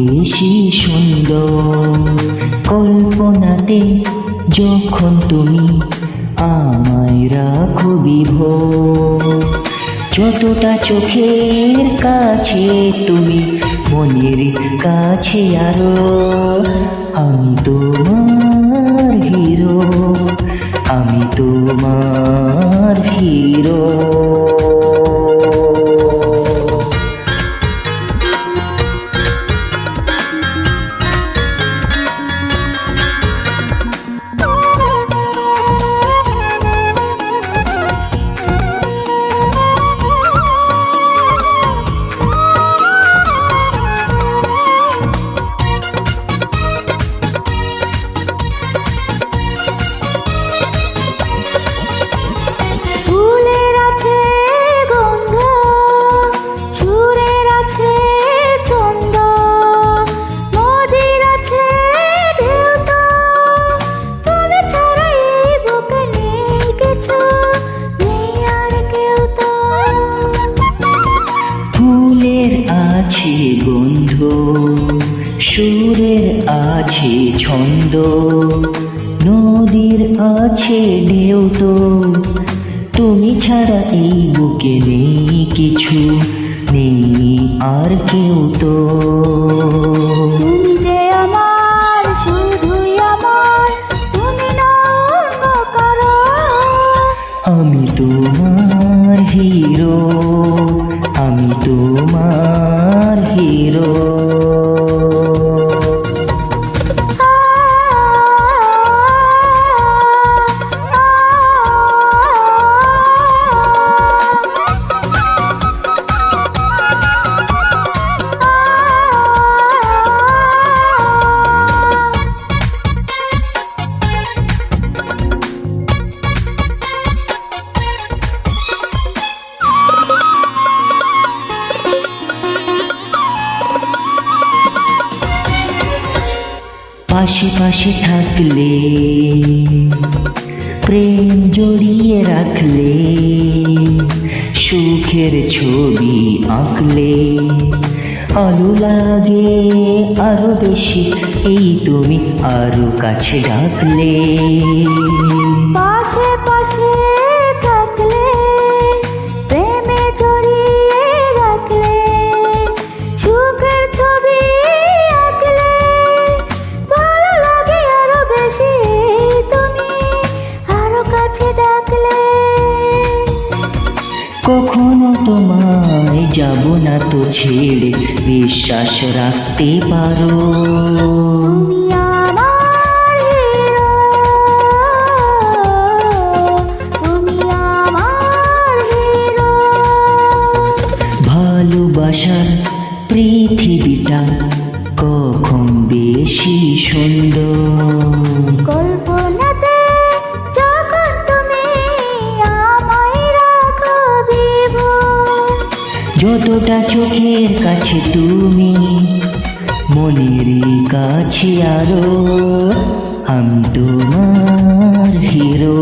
বেশি সুন্দর। কল্পনাতে যখন তুমি আমায় রাখো বিভোর, যতটা চোখের কাছে তুমি মনের কাছে আরো। আমি তোমার হিরো, আমি তোমার হিরো। আছে গন্ধ, সুরের আছে ছন্দ, নদীর আছে ঢেউ তো, তুমি ছাড়া এই বুকে নেই কিছু, নেই আর কেউ তো। তুমি যে আমার, শুধুই আমার, তুমি না অন্য কারো। আমি তোমার হিরো, আমি তোমার হিরো। পাশে পাশে থাকলে, প্রেম জড়িয়ে রাখলে, সুখের ছবি আঁকলে, আলো লাগে আরো বেশি, এই তুমি আরো কাছে ডাকলে। পাশে পাশে থাকলে, প্রেমে জড়িয়ে রাখলে, সুখের ছবি আঁকলে, ভালো লাগে আরো বেশি, তুমি আরো কাছে ডাকলে। কখনো তোমায় যাব না তো ছেড়ে, বিশ্বাস রাখতে পারো। তুমি আমার হিরো, তুমি আমার হিরো। ভালোবাসার পৃথিবীটা কখন বেশি সুন্দর। কল্পনাতে যখন তুমি আমায় রাখো বিভোর, যতটা চোখের কাছে তুমি মনের কাছে আরো। আমি তোমার হিরো।